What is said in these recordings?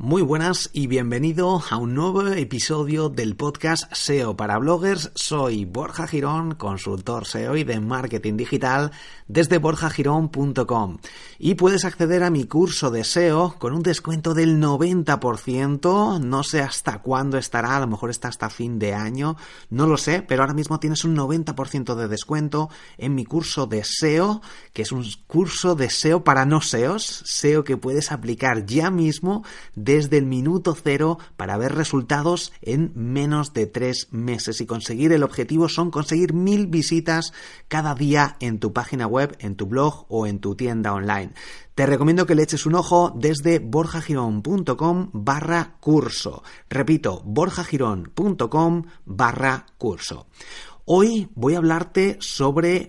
Muy buenas y bienvenido a un nuevo episodio del podcast SEO para bloggers. Soy Borja Girón, consultor SEO y de marketing digital desde borjagirón.com y puedes acceder a mi curso de SEO con un descuento del 90%, no sé hasta cuándo estará, a lo mejor está hasta fin de año, no lo sé, pero ahora mismo tienes un 90% de descuento en mi curso de SEO, que es un curso de SEO para no SEOs, SEO que puedes aplicar ya mismo desde el minuto cero para ver resultados en menos de 3 meses y conseguir el objetivo son conseguir 1000 visitas cada día en tu página web, en tu blog o en tu tienda online. Te recomiendo que le eches un ojo desde borjagirón.com/curso. Repito, borjagirón.com/curso. Hoy voy a hablarte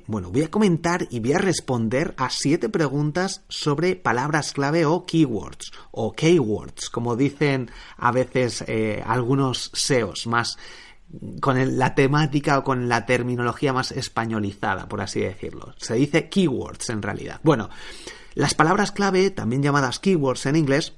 voy a comentar y voy a responder a 7 preguntas sobre palabras clave o keywords, o keywords, como dicen a veces algunos SEOs más con la temática o con la terminología más españolizada, por así decirlo. Se dice keywords en realidad. Bueno, las palabras clave, también llamadas keywords en inglés,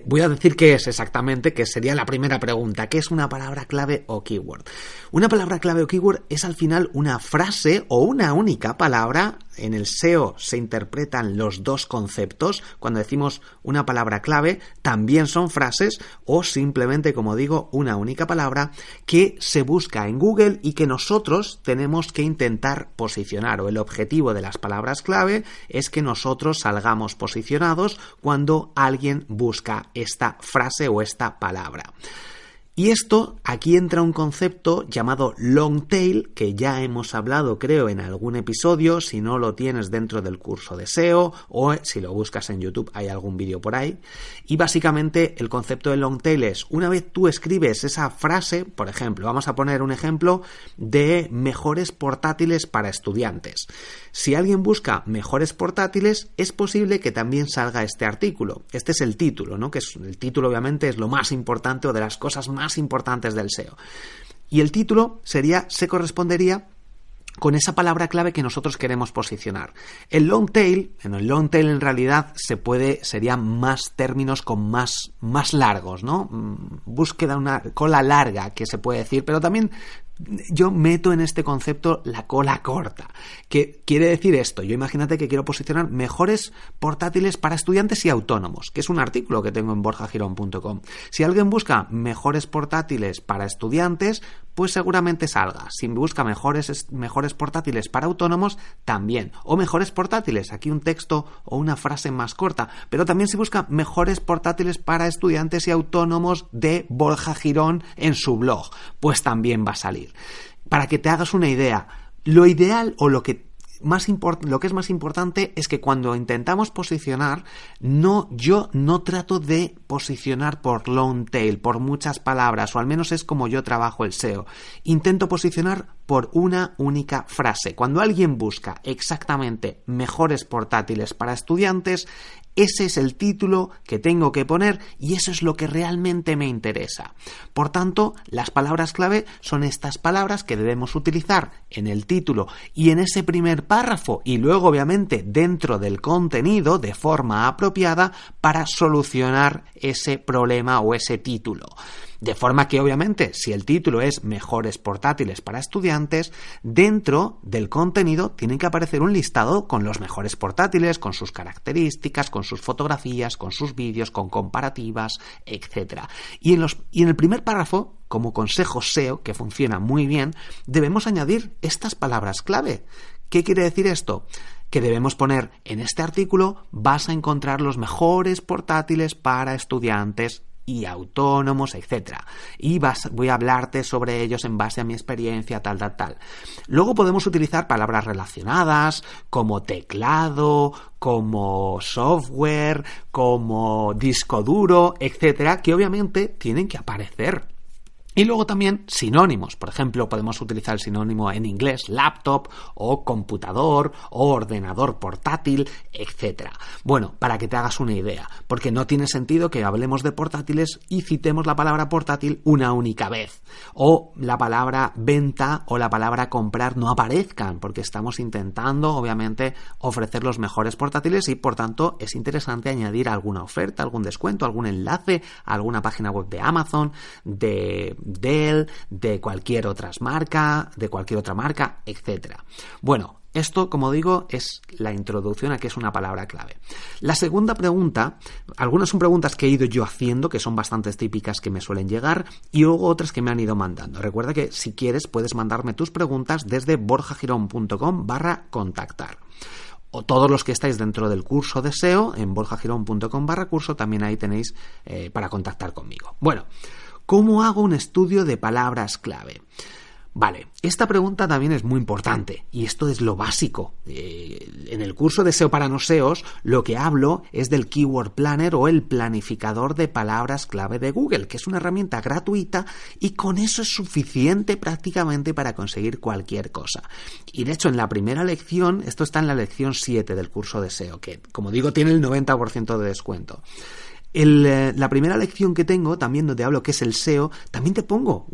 voy a decir qué es exactamente, que sería la primera pregunta. ¿Qué es una palabra clave o keyword? Una palabra clave o keyword es al final una frase o una única palabra. En el SEO se interpretan los dos conceptos. Cuando decimos una palabra clave, también son frases o simplemente, como digo, una única palabra que se busca en Google y que nosotros tenemos que intentar posicionar. O el objetivo de las palabras clave es que nosotros salgamos posicionados cuando alguien busca esta frase o esta palabra. Y aquí entra un concepto llamado long tail, que ya hemos hablado creo en algún episodio, si no lo tienes dentro del curso de SEO o si lo buscas en YouTube hay algún vídeo por ahí. Y básicamente el concepto de long tail es, una vez tú escribes esa frase, por ejemplo, vamos a poner un ejemplo de mejores portátiles para estudiantes. Si alguien busca mejores portátiles, es posible que también salga este artículo. Este es el título, ¿no? Que el título obviamente es lo más importante o de las cosas más importantes del SEO. Y el título se correspondería con esa palabra clave que nosotros queremos posicionar. El long tail en realidad serían más términos con más largos, ¿no? Búsqueda, una cola larga que se puede decir, pero también yo meto en este concepto la cola corta. ¿Qué quiere decir esto? Yo imagínate que quiero posicionar mejores portátiles para estudiantes y autónomos, que es un artículo que tengo en borjagirón.com. Si alguien busca mejores portátiles para estudiantes, pues seguramente salga. Si busca mejores portátiles para autónomos, también. O mejores portátiles, aquí un texto o una frase más corta. Pero también si busca mejores portátiles para estudiantes y autónomos de Borja Girón en su blog, pues también va a salir. Para que te hagas una idea, lo ideal o lo que es más importante es que cuando intentamos posicionar, yo no trato de posicionar por long tail, por muchas palabras, o al menos es como yo trabajo el SEO. Intento posicionar por una única frase. Cuando alguien busca exactamente mejores portátiles para estudiantes, ese es el título que tengo que poner y eso es lo que realmente me interesa. Por tanto, las palabras clave son estas palabras que debemos utilizar en el título y en ese primer párrafo y luego obviamente dentro del contenido de forma apropiada para solucionar ese problema o ese título. De forma que, obviamente, si el título es mejores portátiles para estudiantes, dentro del contenido tiene que aparecer un listado con los mejores portátiles, con sus características, con sus fotografías, con sus vídeos, con comparativas, etc. Y en el primer párrafo, como consejo SEO, que funciona muy bien, debemos añadir estas palabras clave. ¿Qué quiere decir esto? Que debemos poner en este artículo vas a encontrar los mejores portátiles para estudiantes y autónomos, etcétera. Y voy a hablarte sobre ellos en base a mi experiencia, tal. Luego podemos utilizar palabras relacionadas como teclado, como software, como disco duro, etcétera, que obviamente tienen que aparecer Y luego también sinónimos. Por ejemplo, podemos utilizar el sinónimo en inglés laptop o computador o ordenador portátil, etc. Bueno, para que te hagas una idea, porque no tiene sentido que hablemos de portátiles y citemos la palabra portátil una única vez. O la palabra venta o la palabra comprar no aparezcan, porque estamos intentando, obviamente, ofrecer los mejores portátiles y, por tanto, es interesante añadir alguna oferta, algún descuento, algún enlace a alguna página web de Amazon, de Dell, de cualquier otra marca, etc. Bueno, esto, como digo, es la introducción a qué es una palabra clave. La segunda pregunta, algunas son preguntas que he ido yo haciendo, que son bastante típicas que me suelen llegar, y luego otras que me han ido mandando. Recuerda que si quieres puedes mandarme tus preguntas desde borjagirón.com/contactar. O todos los que estáis dentro del curso de SEO, en borjagirón.com/curso, también ahí tenéis para contactar conmigo. Bueno, ¿cómo hago un estudio de palabras clave? Vale, esta pregunta también es muy importante y esto es lo básico. En el curso de SEO para no SEOs lo que hablo es del Keyword Planner o el planificador de palabras clave de Google, que es una herramienta gratuita y con eso es suficiente prácticamente para conseguir cualquier cosa. Y de hecho en la primera lección, esto está en la lección 7 del curso de SEO, que como digo tiene el 90% de descuento. La primera lección que tengo, también donde hablo que es el SEO, también te pongo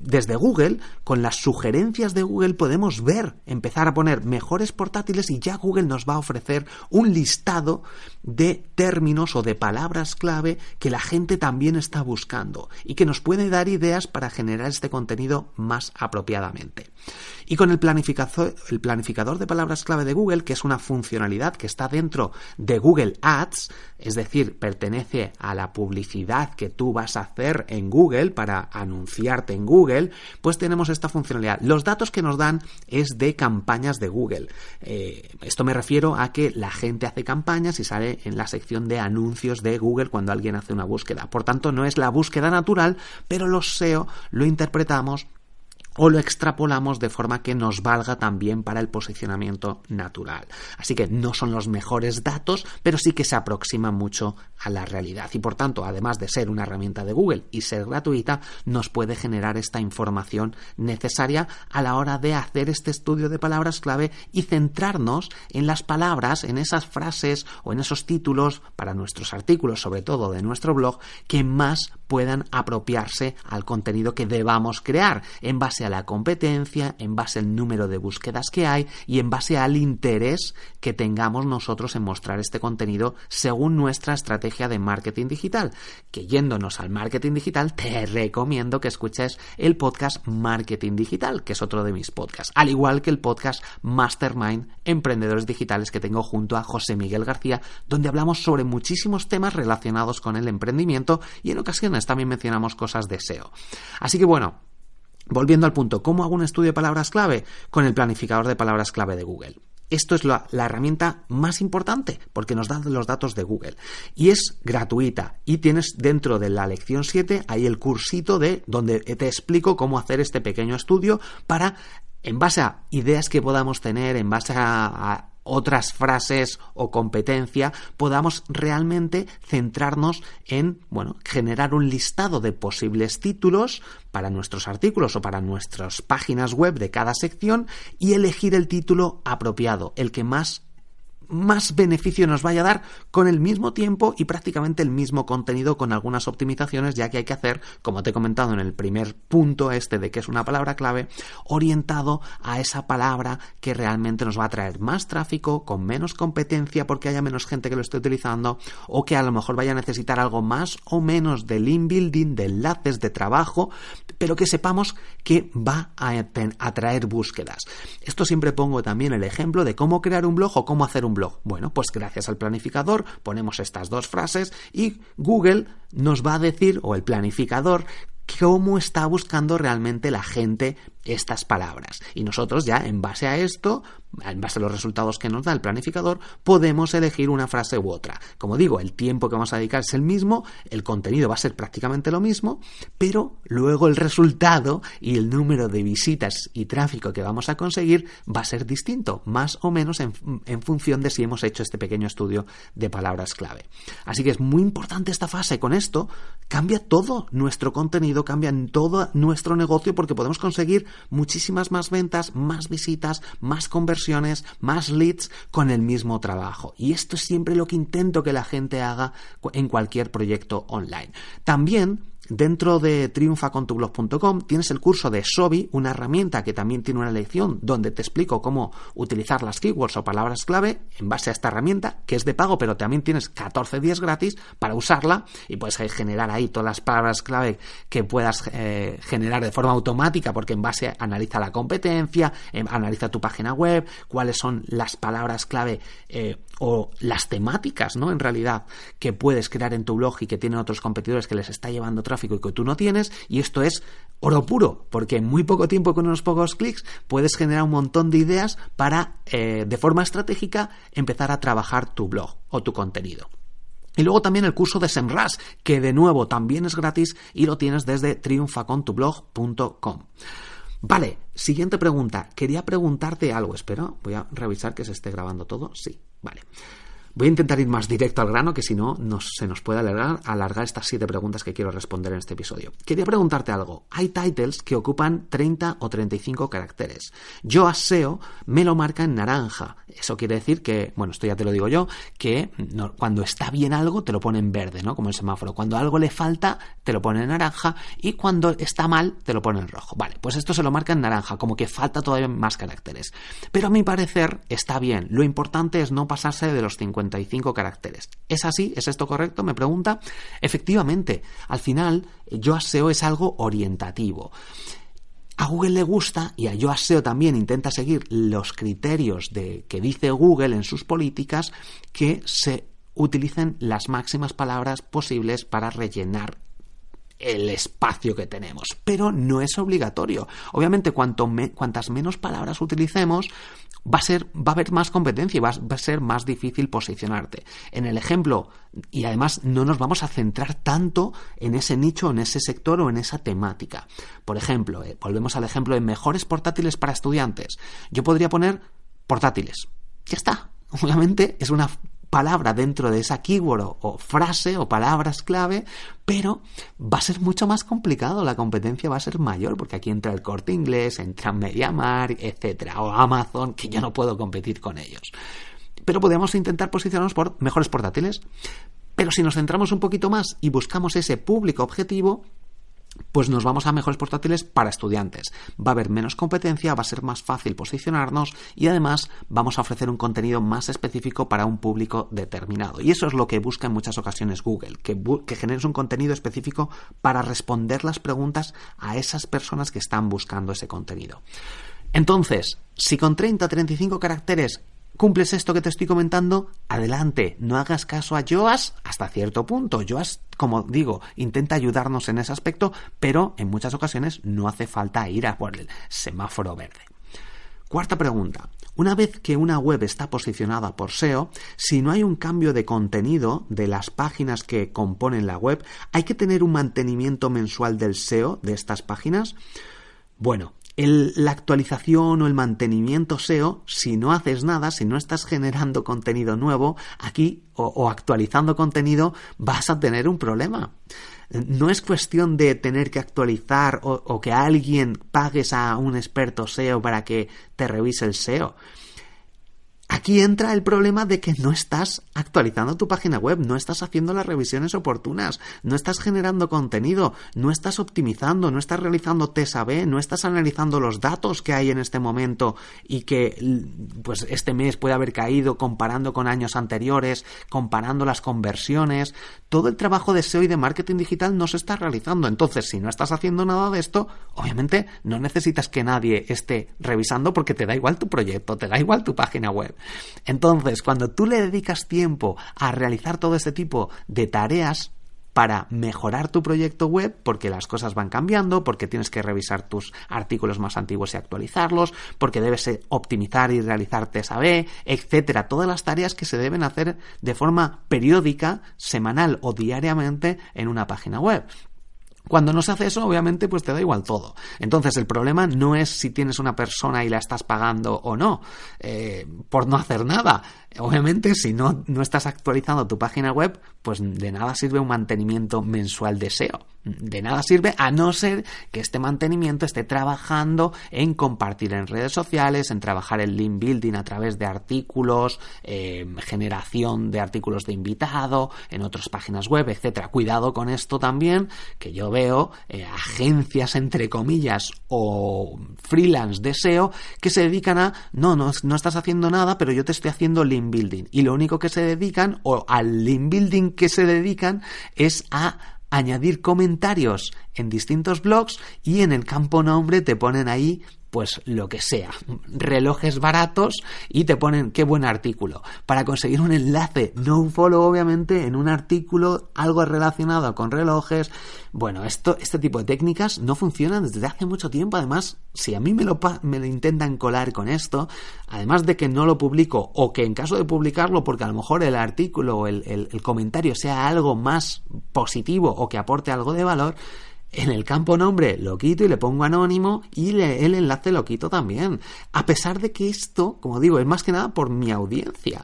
desde Google, con las sugerencias de Google podemos empezar a poner mejores portátiles y ya Google nos va a ofrecer un listado de términos o de palabras clave que la gente también está buscando y que nos puede dar ideas para generar este contenido más apropiadamente. Y con el planificador de palabras clave de Google, que es una funcionalidad que está dentro de Google Ads, es decir, pertenece a la publicidad que tú vas a hacer en Google para anunciarte en Google, pues tenemos esta funcionalidad. Los datos que nos dan es de campañas de Google. Esto me refiero a que la gente hace campañas y sale en la sección de anuncios de Google cuando alguien hace una búsqueda. Por tanto, no es la búsqueda natural, pero los SEO lo interpretamos o lo extrapolamos de forma que nos valga también para el posicionamiento natural. Así que no son los mejores datos, pero sí que se aproximan mucho a la realidad. Y por tanto, además de ser una herramienta de Google y ser gratuita, nos puede generar esta información necesaria a la hora de hacer este estudio de palabras clave y centrarnos en las palabras, en esas frases o en esos títulos para nuestros artículos, sobre todo de nuestro blog, que más puedan apropiarse al contenido que debamos crear en base a la competencia, en base al número de búsquedas que hay y en base al interés que tengamos nosotros en mostrar este contenido según nuestra estrategia de marketing digital. Que yéndonos al marketing digital, te recomiendo que escuches el podcast Marketing Digital, que es otro de mis podcasts, al igual que el podcast Mastermind Emprendedores Digitales que tengo junto a José Miguel García, donde hablamos sobre muchísimos temas relacionados con el emprendimiento y en ocasiones también mencionamos cosas de SEO. Así que bueno, volviendo al punto, ¿cómo hago un estudio de palabras clave? Con el planificador de palabras clave de Google. Esto es la herramienta más importante porque nos da los datos de Google y es gratuita y tienes dentro de la lección 7 ahí el cursito donde te explico cómo hacer este pequeño estudio para, en base a ideas que podamos tener, en base a otras frases o competencia, podamos realmente centrarnos en, generar un listado de posibles títulos para nuestros artículos o para nuestras páginas web de cada sección y elegir el título apropiado, el que más beneficio nos vaya a dar con el mismo tiempo y prácticamente el mismo contenido con algunas optimizaciones, ya que hay que hacer, como te he comentado en el primer punto de que es una palabra clave, orientado a esa palabra que realmente nos va a traer más tráfico, con menos competencia porque haya menos gente que lo esté utilizando o que a lo mejor vaya a necesitar algo más o menos de link building, de enlaces, de trabajo, pero que sepamos que va a atraer búsquedas. Esto siempre pongo también el ejemplo de cómo crear un blog o cómo hacer un blog. Bueno, pues gracias al planificador ponemos estas dos frases y Google nos va a decir, o el planificador, cómo está buscando realmente la gente estas palabras. Y nosotros ya, en base a esto, en base a los resultados que nos da el planificador, podemos elegir una frase u otra. Como digo, el tiempo que vamos a dedicar es el mismo, el contenido va a ser prácticamente lo mismo, pero luego el resultado y el número de visitas y tráfico que vamos a conseguir va a ser distinto, más o menos en función de si hemos hecho este pequeño estudio de palabras clave. Así que es muy importante esta fase. Con esto cambia todo nuestro contenido, cambia todo nuestro negocio, porque podemos conseguir muchísimas más ventas, más visitas, más conversiones, más leads con el mismo trabajo. Y esto es siempre lo que intento que la gente haga en cualquier proyecto online. También dentro de triunfacontublog.com tienes el curso de Sobi, una herramienta que también tiene una lección donde te explico cómo utilizar las keywords o palabras clave en base a esta herramienta, que es de pago, pero también tienes 14 días gratis para usarla y puedes generar ahí todas las palabras clave que puedas generar de forma automática, porque en base analiza la competencia, analiza tu página web, cuáles son las palabras clave o las temáticas, ¿no? En realidad, que puedes crear en tu blog y que tienen otros competidores que les está llevando tráfico y que tú no tienes, y esto es oro puro, porque en muy poco tiempo, con unos pocos clics, puedes generar un montón de ideas para, de forma estratégica, empezar a trabajar tu blog o tu contenido. Y luego también el curso de SEMrush, que de nuevo también es gratis y lo tienes desde triunfacontublog.com. Vale, siguiente pregunta. Quería preguntarte algo. Espera, voy a revisar que se esté grabando todo. Sí, vale. Voy a intentar ir más directo al grano, que si no se nos puede alargar estas 7 preguntas que quiero responder en este episodio. Quería preguntarte algo. Hay titles que ocupan 30 o 35 caracteres. Yoast SEO me lo marca en naranja. Eso quiere decir que, bueno, esto ya te lo digo yo, que cuando está bien algo te lo pone en verde, ¿no? Como el semáforo. Cuando algo le falta te lo pone en naranja, y cuando está mal te lo pone en rojo. Vale, pues esto se lo marca en naranja, como que falta todavía más caracteres. Pero a mi parecer está bien. Lo importante es no pasarse de los 55 caracteres. ¿Es así? ¿Es esto correcto? Me pregunta. Efectivamente, al final, Yoast SEO es algo orientativo. A Google le gusta, y a Yoast SEO también intenta seguir los criterios que dice Google en sus políticas, que se utilicen las máximas palabras posibles para rellenar el espacio que tenemos, pero no es obligatorio. Obviamente, cuantas menos palabras utilicemos, va a haber más competencia y va a ser más difícil posicionarte. En el ejemplo, y además no nos vamos a centrar tanto en ese nicho, en ese sector o en esa temática. Por ejemplo, volvemos al ejemplo de mejores portátiles para estudiantes. Yo podría poner portátiles. Ya está. Obviamente es una palabra dentro de esa keyword o frase o palabras clave, pero va a ser mucho más complicado, la competencia va a ser mayor, porque aquí entra el Corte Inglés, entra MediaMarkt, etcétera, o Amazon, que yo no puedo competir con ellos. Pero podemos intentar posicionarnos por mejores portátiles. Pero si nos centramos un poquito más y buscamos ese público objetivo, pues nos vamos a mejores portátiles para estudiantes. Va a haber menos competencia, va a ser más fácil posicionarnos y además vamos a ofrecer un contenido más específico para un público determinado. Y eso es lo que busca en muchas ocasiones Google, que generes un contenido específico para responder las preguntas a esas personas que están buscando ese contenido. Entonces, si con 30 o 35 caracteres ¿cumples esto que te estoy comentando? Adelante, no hagas caso a Yoast hasta cierto punto. Yoast, como digo, intenta ayudarnos en ese aspecto, pero en muchas ocasiones no hace falta ir a por el semáforo verde. Cuarta pregunta. Una vez que una web está posicionada por SEO, si no hay un cambio de contenido de las páginas que componen la web, ¿hay que tener un mantenimiento mensual del SEO de estas páginas? Bueno, la actualización o el mantenimiento SEO, si no haces nada, si no estás generando contenido nuevo, aquí o actualizando contenido, vas a tener un problema. No es cuestión de tener que actualizar o que alguien pagues a un experto SEO para que te revise el SEO. Aquí entra el problema de que no estás actualizando tu página web, no estás haciendo las revisiones oportunas, no estás generando contenido, no estás optimizando, no estás realizando test A/B, no estás analizando los datos que hay en este momento y que pues este mes puede haber caído comparando con años anteriores, comparando las conversiones. Todo el trabajo de SEO y de marketing digital no se está realizando. Entonces, si no estás haciendo nada de esto, obviamente no necesitas que nadie esté revisando porque te da igual tu proyecto, te da igual tu página web. Entonces, cuando tú le dedicas tiempo a realizar todo este tipo de tareas, para mejorar tu proyecto web, porque las cosas van cambiando, porque tienes que revisar tus artículos más antiguos y actualizarlos, porque debes optimizar y realizar test A/B, etcétera. Todas las tareas que se deben hacer de forma periódica, semanal o diariamente en una página web. Cuando no se hace eso, obviamente, pues te da igual todo. Entonces, el problema no es si tienes una persona y la estás pagando o no, por no hacer nada. Obviamente, si no estás actualizando tu página web, pues de nada sirve un mantenimiento mensual de SEO. De nada sirve, a no ser que este mantenimiento esté trabajando en compartir en redes sociales, en trabajar el link building a través de artículos, generación de artículos de invitado, en otras páginas web, etcétera. Cuidado con esto también, que yo veo agencias, entre comillas, o freelance de SEO que se dedican a, no estás haciendo nada, pero yo te estoy haciendo link building. Y lo único que se dedican, o al link building que se dedican, es a añadir comentarios en distintos blogs y en el campo nombre te ponen ahí pues lo que sea, relojes baratos, y te ponen qué buen artículo, para conseguir un enlace, no un follow obviamente, en un artículo, algo relacionado con relojes. Bueno, este tipo de técnicas no funcionan desde hace mucho tiempo. Además, si a mí me lo intentan colar con esto, además de que no lo publico, o que en caso de publicarlo, porque a lo mejor el artículo o el comentario sea algo más positivo o que aporte algo de valor, en el campo nombre lo quito y le pongo anónimo, y el enlace lo quito también. A pesar de que esto, como digo, es más que nada por mi audiencia.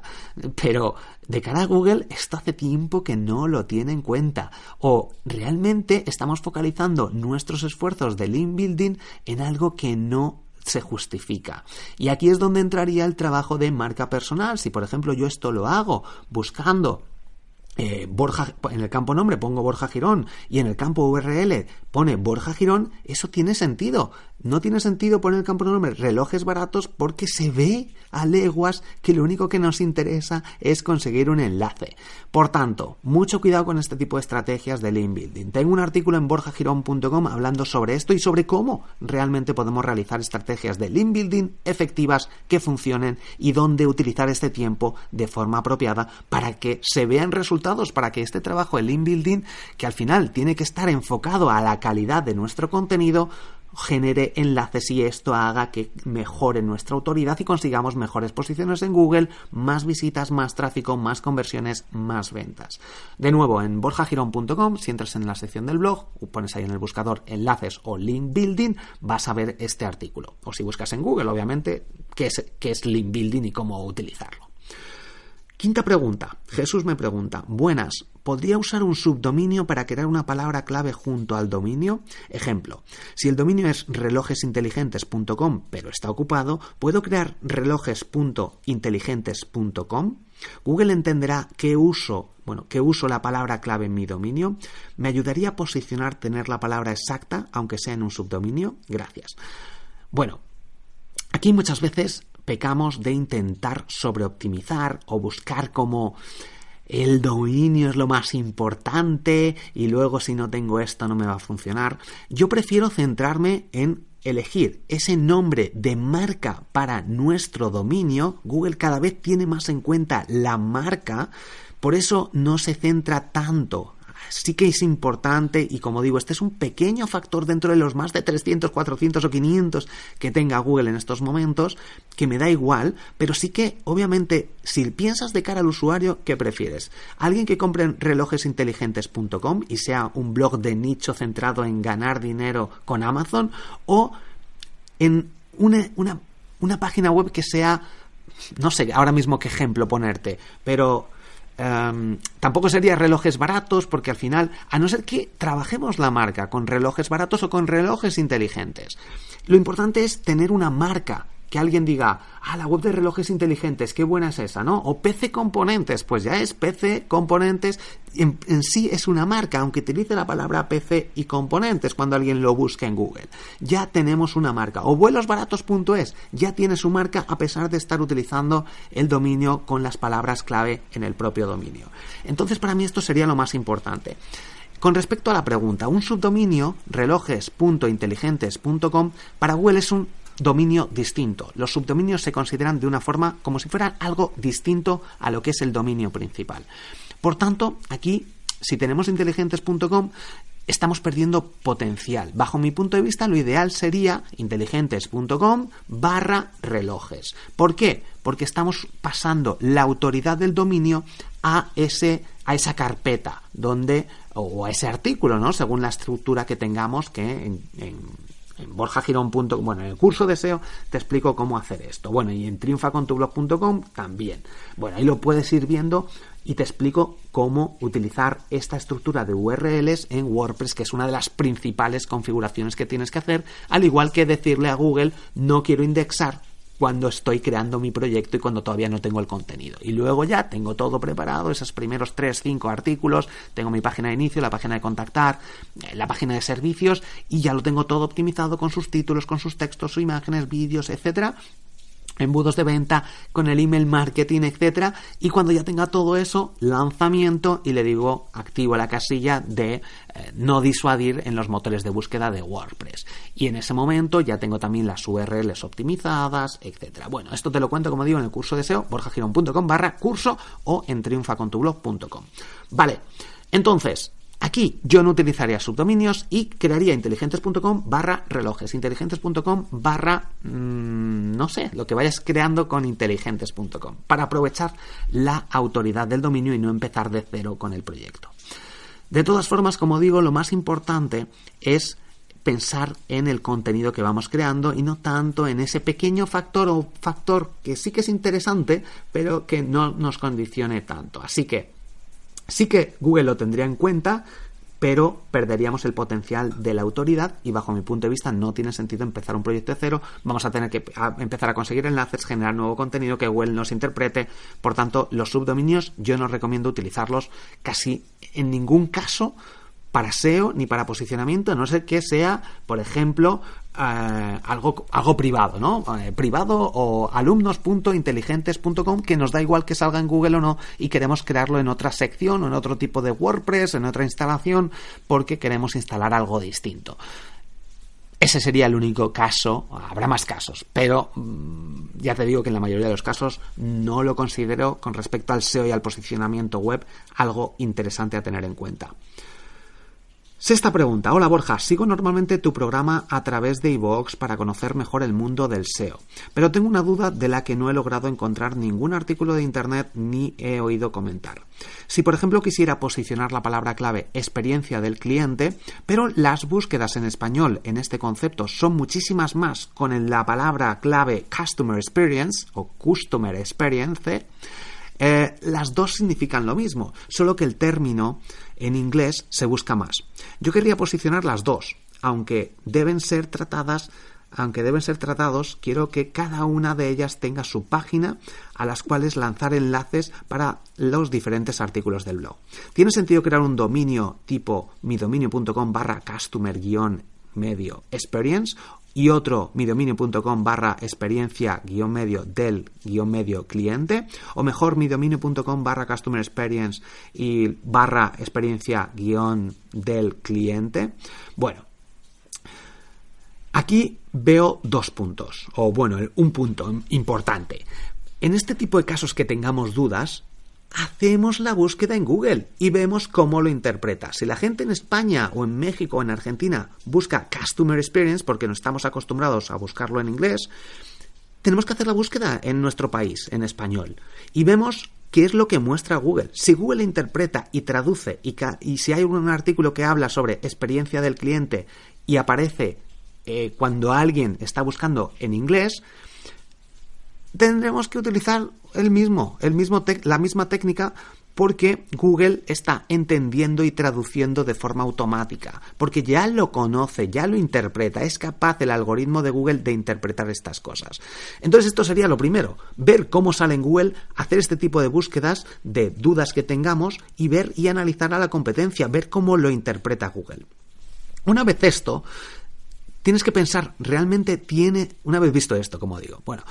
Pero de cara a Google, esto hace tiempo que no lo tiene en cuenta. O realmente estamos focalizando nuestros esfuerzos de link building en algo que no se justifica. Y aquí es donde entraría el trabajo de marca personal. Si, por ejemplo, yo esto lo hago buscando Borja, en el campo nombre pongo Borja Girón y en el campo URL pone Borja Girón, eso tiene sentido. No tiene sentido poner en el campo nombre relojes baratos, porque se ve a leguas que lo único que nos interesa es conseguir un enlace. Por tanto, mucho cuidado con este tipo de estrategias de link building. Tengo un artículo en borjagirón.com hablando sobre esto y sobre cómo realmente podemos realizar estrategias de link building efectivas que funcionen y dónde utilizar este tiempo de forma apropiada para que se vean resultados, para que este trabajo de link building, que al final tiene que estar enfocado a la calidad de nuestro contenido, genere enlaces y esto haga que mejore nuestra autoridad y consigamos mejores posiciones en Google, más visitas, más tráfico, más conversiones, más ventas. De nuevo, en borjagirón.com, si entras en la sección del blog, pones ahí en el buscador enlaces o link building, vas a ver este artículo. O si buscas en Google, obviamente, qué es link building y cómo utilizarlo. Quinta pregunta. Jesús me pregunta: buenas, ¿podría usar un subdominio para crear una palabra clave junto al dominio? Ejemplo, si el dominio es relojesinteligentes.com pero está ocupado, ¿puedo crear relojes.inteligentes.com? ¿Google entenderá qué uso la palabra clave en mi dominio? ¿Me ayudaría a posicionar tener la palabra exacta, aunque sea en un subdominio? Gracias. Bueno, aquí muchas veces pecamos de intentar sobreoptimizar o buscar como el dominio es lo más importante y luego si no tengo esto no me va a funcionar. Yo prefiero centrarme en elegir ese nombre de marca para nuestro dominio. Google cada vez tiene más en cuenta la marca, por eso no se centra tanto. Sí que es importante y, como digo, este es un pequeño factor dentro de los más de 300, 400 o 500 que tenga Google en estos momentos, que me da igual, pero sí que, obviamente, si piensas de cara al usuario, ¿qué prefieres? ¿Alguien que compre en relojesinteligentes.com y sea un blog de nicho centrado en ganar dinero con Amazon, o en una página web que sea, no sé ahora mismo qué ejemplo ponerte, pero tampoco sería relojes baratos, porque al final, a no ser que trabajemos la marca con relojes baratos o con relojes inteligentes, lo importante es tener una marca, que alguien diga, la web de relojes inteligentes, qué buena es esa, ¿no? O PC Componentes, pues ya es PC Componentes, en sí es una marca, aunque utilice la palabra PC y componentes cuando alguien lo busca en Google. Ya tenemos una marca. O vuelosbaratos.es, ya tiene su marca a pesar de estar utilizando el dominio con las palabras clave en el propio dominio. Entonces, para mí esto sería lo más importante. Con respecto a la pregunta, un subdominio, relojes.inteligentes.com, para Google es un dominio distinto. Los subdominios se consideran de una forma como si fueran algo distinto a lo que es el dominio principal. Por tanto, aquí si tenemos inteligentes.com, estamos perdiendo potencial. Bajo mi punto de vista, lo ideal sería inteligentes.com/relojes. ¿Por qué? Porque estamos pasando la autoridad del dominio a esa carpeta o a ese artículo, ¿no? Según la estructura que tengamos, que en borjagirón.com, bueno, en el curso de SEO te explico cómo hacer esto. Bueno, y en triunfacontublog.com también. Bueno, ahí lo puedes ir viendo y te explico cómo utilizar esta estructura de URLs en WordPress, que es una de las principales configuraciones que tienes que hacer, al igual que decirle a Google, no quiero indexar cuando estoy creando mi proyecto y cuando todavía no tengo el contenido. Y luego ya tengo todo preparado, esos primeros 3-5 artículos, tengo mi página de inicio, la página de contactar, la página de servicios, y ya lo tengo todo optimizado con sus títulos, con sus textos, sus imágenes, vídeos, etcétera, embudos de venta, con el email marketing, etcétera, y cuando ya tenga todo eso, lanzamiento, y le digo, activo la casilla de no disuadir en los motores de búsqueda de WordPress. Y en ese momento ya tengo también las URLs optimizadas, etcétera. Bueno, esto te lo cuento, como digo, en el curso de SEO, borjagirón.com/curso o en triunfacontublog.com. Vale, entonces, aquí yo no utilizaría subdominios y crearía inteligentes.com/relojes, inteligentes.com/ no sé, lo que vayas creando con inteligentes.com, para aprovechar la autoridad del dominio y no empezar de cero con el proyecto. De todas formas, como digo, lo más importante es pensar en el contenido que vamos creando y no tanto en ese pequeño factor que sí que es interesante, pero que no nos condicione tanto. Así que sí que Google lo tendría en cuenta, pero perderíamos el potencial de la autoridad y bajo mi punto de vista no tiene sentido empezar un proyecto de cero. Vamos a tener que empezar a conseguir enlaces, generar nuevo contenido que Google nos interprete. Por tanto, los subdominios yo no recomiendo utilizarlos casi en ningún caso para SEO ni para posicionamiento, a no ser que sea, por ejemplo, algo privado, ¿no? Privado o alumnos.inteligentes.com, que nos da igual que salga en Google o no y queremos crearlo en otra sección o en otro tipo de WordPress, en otra instalación, porque queremos instalar algo distinto. Ese sería el único caso, habrá más casos, pero ya te digo que en la mayoría de los casos no lo considero, con respecto al SEO y al posicionamiento web, algo interesante a tener en cuenta. Sexta pregunta. Hola Borja, sigo normalmente tu programa a través de iVoox para conocer mejor el mundo del SEO, pero tengo una duda de la que no he logrado encontrar ningún artículo de internet ni he oído comentar. Si por ejemplo quisiera posicionar la palabra clave experiencia del cliente, pero las búsquedas en español en este concepto son muchísimas más con la palabra clave Customer Experience o Customer Experience, las dos significan lo mismo, solo que el término en inglés se busca más. Yo querría posicionar las dos, aunque deben ser tratados, quiero que cada una de ellas tenga su página a las cuales lanzar enlaces para los diferentes artículos del blog. ¿Tiene sentido crear un dominio tipo midominio.com/customer-medio experience y otro midominio.com/experiencia-medio del-medio cliente, o mejor midominio.com/customer experience y /experiencia-del cliente? Bueno, aquí veo dos puntos, o bueno, un punto importante. En este tipo de casos que tengamos dudas, hacemos la búsqueda en Google y vemos cómo lo interpreta. Si la gente en España o en México o en Argentina busca Customer Experience, porque no estamos acostumbrados a buscarlo en inglés, tenemos que hacer la búsqueda en nuestro país, en español, y vemos qué es lo que muestra Google. Si Google interpreta y traduce y si hay un artículo que habla sobre experiencia del cliente y aparece cuando alguien está buscando en inglés, tendremos que utilizar la misma técnica, porque Google está entendiendo y traduciendo de forma automática, porque ya lo conoce, ya lo interpreta, es capaz el algoritmo de Google de interpretar estas cosas. Entonces esto sería lo primero, ver cómo sale en Google, hacer este tipo de búsquedas de dudas que tengamos y ver y analizar a la competencia, ver cómo lo interpreta Google. Una vez esto, tienes que pensar, una vez visto esto, como digo, bueno,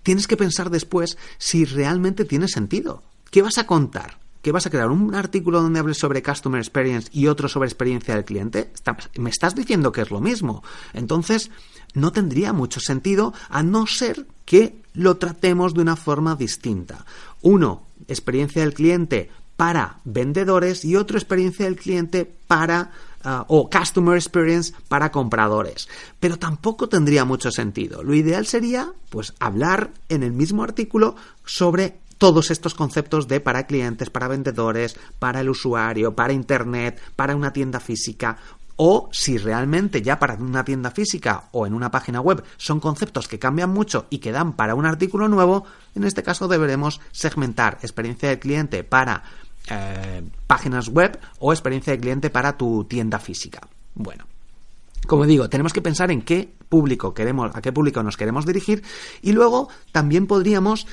tienes que pensar después si realmente tiene sentido. ¿Qué vas a contar? ¿Qué vas a crear? ¿Un artículo donde hables sobre Customer Experience y otro sobre experiencia del cliente? Me estás diciendo que es lo mismo. Entonces, no tendría mucho sentido, a no ser que lo tratemos de una forma distinta. Uno, experiencia del cliente para vendedores y otro experiencia del cliente para o Customer Experience para compradores. Pero tampoco tendría mucho sentido. Lo ideal sería, pues, hablar en el mismo artículo sobre todos estos conceptos de para clientes, para vendedores, para el usuario, para Internet, para una tienda física. O si realmente ya para una tienda física o en una página web son conceptos que cambian mucho y que dan para un artículo nuevo, en este caso deberemos segmentar experiencia del cliente para páginas web o experiencia del cliente para tu tienda física. Bueno, como digo, tenemos que pensar en a qué público nos queremos dirigir y luego también podríamos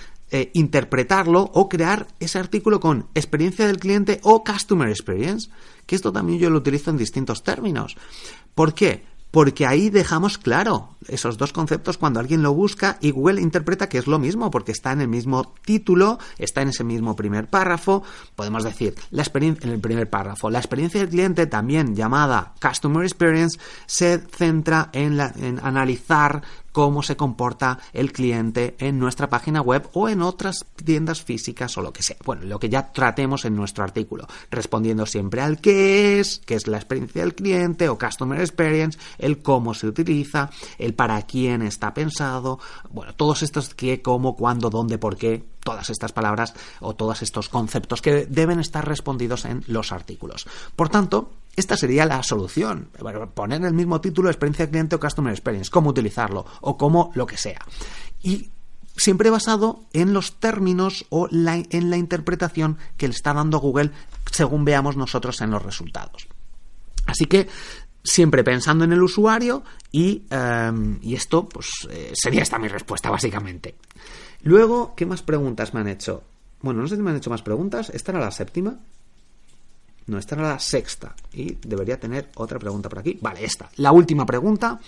interpretarlo o crear ese artículo con experiencia del cliente o Customer Experience, que esto también yo lo utilizo en distintos términos. ¿Por qué? Porque ahí dejamos claro esos dos conceptos cuando alguien lo busca y Google interpreta que es lo mismo porque está en el mismo título, está en ese mismo primer párrafo. Podemos decir, en el primer párrafo, la experiencia del cliente, también llamada Customer Experience, se centra en analizar cómo se comporta el cliente en nuestra página web o en otras tiendas físicas o lo que sea. Bueno, lo que ya tratemos en nuestro artículo, respondiendo siempre al qué es la experiencia del cliente o Customer Experience, el cómo se utiliza, el para quién está pensado, bueno, todos estos qué, cómo, cuándo, dónde, por qué, todas estas palabras o todos estos conceptos que deben estar respondidos en los artículos. Por tanto, esta sería la solución, poner el mismo título, experiencia del cliente o Customer Experience, cómo utilizarlo o cómo lo que sea. Y siempre basado en los términos o en la interpretación que le está dando Google según veamos nosotros en los resultados. Así que siempre pensando en el usuario y esto pues sería esta mi respuesta básicamente. Luego, ¿qué más preguntas me han hecho? Bueno, no sé si me han hecho más preguntas. ¿Esta era la séptima? No, esta era la sexta. Y debería tener otra pregunta por aquí. Vale, esta. La última pregunta.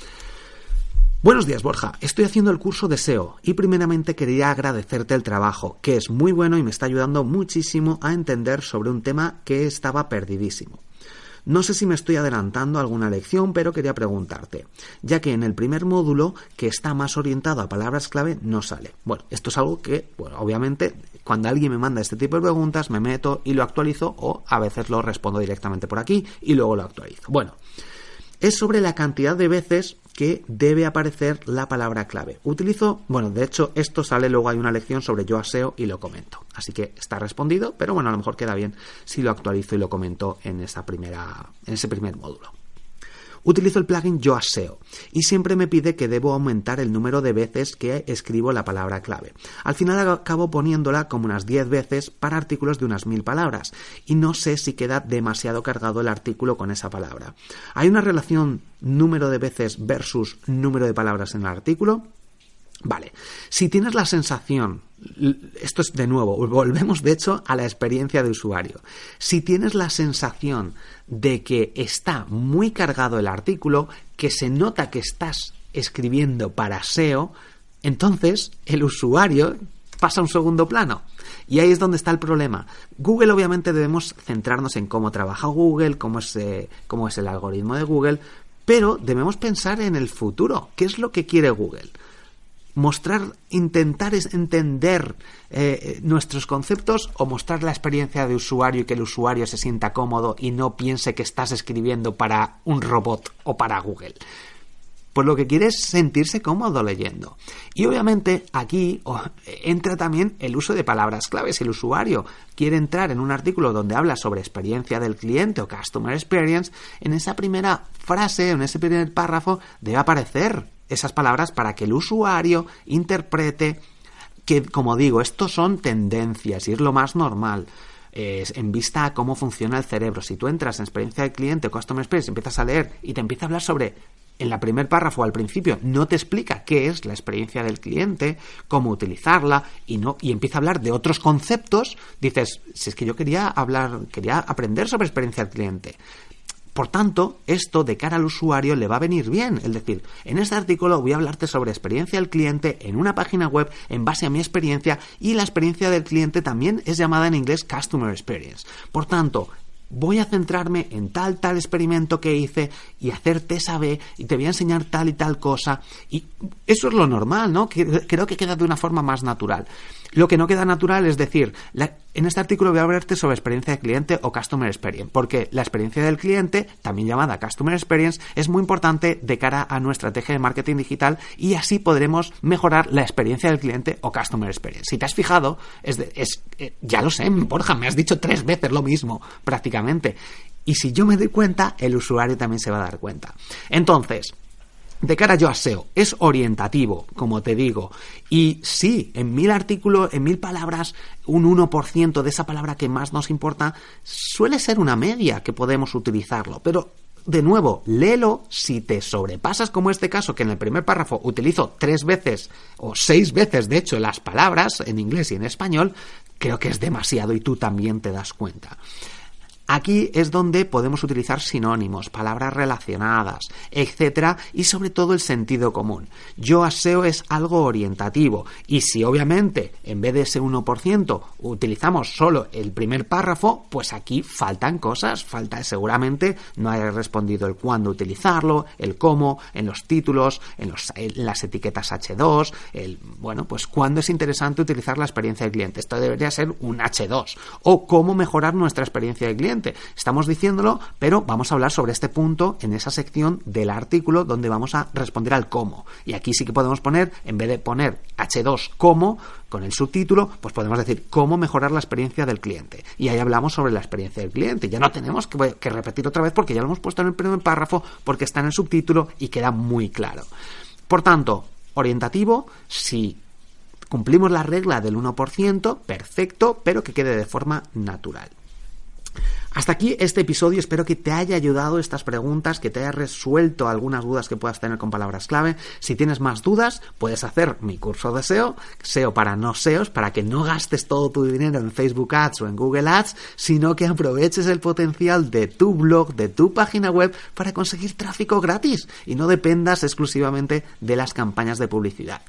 Buenos días, Borja. Estoy haciendo el curso de SEO y primeramente quería agradecerte el trabajo, que es muy bueno y me está ayudando muchísimo a entender sobre un tema que estaba perdidísimo. No sé si me estoy adelantando a alguna lección, pero quería preguntarte, ya que en el primer módulo, que está más orientado a palabras clave, no sale. Bueno, esto es algo que, bueno, obviamente, cuando alguien me manda este tipo de preguntas, me meto y lo actualizo, o a veces lo respondo directamente por aquí y luego lo actualizo. Bueno, es sobre la cantidad de veces que debe aparecer la palabra clave. De hecho, esto sale, luego hay una lección sobre Yoast SEO y lo comento. Así que está respondido, pero bueno, a lo mejor queda bien si lo actualizo y lo comento en ese primer módulo. Utilizo el plugin Yoast SEO y siempre me pide que debo aumentar el número de veces que escribo la palabra clave. Al final acabo poniéndola como unas 10 veces para artículos de unas 1000 palabras y no sé si queda demasiado cargado el artículo con esa palabra. ¿Hay una relación número de veces versus número de palabras en el artículo? Vale, si tienes la sensación, esto es de nuevo, volvemos de hecho a la experiencia de usuario. Si tienes la sensación de que está muy cargado el artículo, que se nota que estás escribiendo para SEO, entonces el usuario pasa a un segundo plano. Y ahí es donde está el problema. Google, obviamente, debemos centrarnos en cómo trabaja Google, cómo es el algoritmo de Google, pero debemos pensar en el futuro. ¿Qué es lo que quiere Google? Intentar entender nuestros conceptos o mostrar la experiencia de usuario y que el usuario se sienta cómodo y no piense que estás escribiendo para un robot o para Google. Pues lo que quiere es sentirse cómodo leyendo. Y obviamente aquí entra también el uso de palabras claves. Si el usuario quiere entrar en un artículo donde habla sobre experiencia del cliente o Customer Experience, en esa primera frase, en ese primer párrafo, debe aparecer esas palabras para que el usuario interprete que, como digo, estos son tendencias y es lo más normal. En vista a cómo funciona el cerebro. Si tú entras en experiencia del cliente o Customer Experience, empiezas a leer y te empieza a hablar sobre, en el primer párrafo al principio, no te explica qué es la experiencia del cliente, cómo utilizarla y empieza a hablar de otros conceptos, dices, si es que yo quería aprender sobre experiencia del cliente. Por tanto, esto de cara al usuario le va a venir bien. Es decir, en este artículo voy a hablarte sobre experiencia del cliente en una página web en base a mi experiencia y la experiencia del cliente también es llamada en inglés Customer Experience. Por tanto, voy a centrarme en tal experimento que hice y hacerte saber y te voy a enseñar tal y tal cosa. Y eso es lo normal, ¿no? Creo que queda de una forma más natural. Lo que no queda natural es decir, En este artículo voy a hablarte sobre experiencia de cliente o Customer Experience, porque la experiencia del cliente, también llamada Customer Experience, es muy importante de cara a nuestra estrategia de marketing digital y así podremos mejorar la experiencia del cliente o Customer Experience. Si te has fijado, ya lo sé, Borja, me has dicho 3 veces lo mismo, prácticamente. Y si yo me doy cuenta, el usuario también se va a dar cuenta. Entonces, de cara yo a SEO, es orientativo, como te digo, y sí, en 1000 artículos, en 1000 palabras, un 1% de esa palabra que más nos importa suele ser una media que podemos utilizarlo, pero de nuevo, léelo. Si te sobrepasas, como este caso, que en el primer párrafo utilizo 3 veces o 6 veces, de hecho, las palabras en inglés y en español, creo que es demasiado y tú también te das cuenta. Aquí es donde podemos utilizar sinónimos, palabras relacionadas, etcétera, y sobre todo el sentido común. Yo a SEO es algo orientativo y si obviamente en vez de ese 1% utilizamos solo el primer párrafo, pues aquí faltan cosas, seguramente no haya respondido el cuándo utilizarlo, el cómo, en los títulos, en las etiquetas H2, pues cuándo es interesante utilizar la experiencia del cliente. Esto debería ser un H2 o cómo mejorar nuestra experiencia del cliente. Estamos diciéndolo, pero vamos a hablar sobre este punto en esa sección del artículo donde vamos a responder al cómo. Y aquí sí que podemos poner, en vez de poner H2 cómo, con el subtítulo, pues podemos decir cómo mejorar la experiencia del cliente. Y ahí hablamos sobre la experiencia del cliente. Ya no tenemos que repetir otra vez porque ya lo hemos puesto en el primer párrafo, porque está en el subtítulo y queda muy claro. Por tanto, orientativo, si cumplimos la regla del 1%, perfecto, pero que quede de forma natural. Hasta aquí este episodio, espero que te haya ayudado estas preguntas, que te haya resuelto algunas dudas que puedas tener con palabras clave. Si tienes más dudas, puedes hacer mi curso de SEO, SEO para no SEOs, para que no gastes todo tu dinero en Facebook Ads o en Google Ads, sino que aproveches el potencial de tu blog, de tu página web, para conseguir tráfico gratis y no dependas exclusivamente de las campañas de publicidad.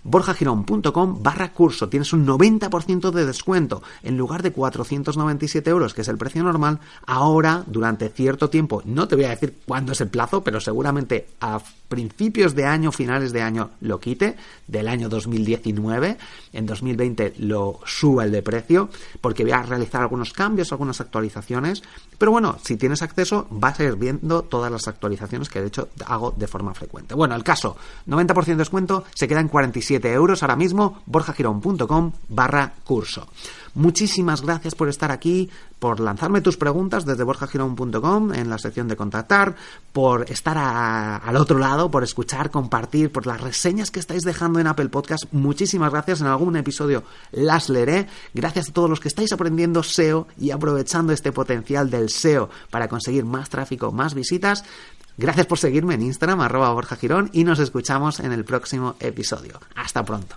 borjagirón.com/curso. Tienes un 90% de descuento. En lugar de 497 euros, que es el precio normal, ahora, durante cierto tiempo, no te voy a decir cuándo es el plazo, pero seguramente a principios de año, finales de año, lo quite, del año 2019. En 2020 lo suba el de precio, porque voy a realizar algunos cambios, algunas actualizaciones. Pero bueno, si tienes acceso, vas a ir viendo todas las actualizaciones que de hecho hago de forma frecuente. Bueno, el caso, 90% de descuento, se queda en 47 euros ahora mismo, borjagirón.com/curso. Muchísimas gracias por estar aquí, por lanzarme tus preguntas desde borjagirón.com en la sección de contactar, por estar al otro lado, por escuchar, compartir, por las reseñas que estáis dejando en Apple Podcast. Muchísimas gracias, en algún episodio las leeré. Gracias a todos los que estáis aprendiendo SEO y aprovechando este potencial del SEO para conseguir más tráfico, más visitas. Gracias por seguirme en Instagram, @borjagirón, y nos escuchamos en el próximo episodio. Hasta pronto.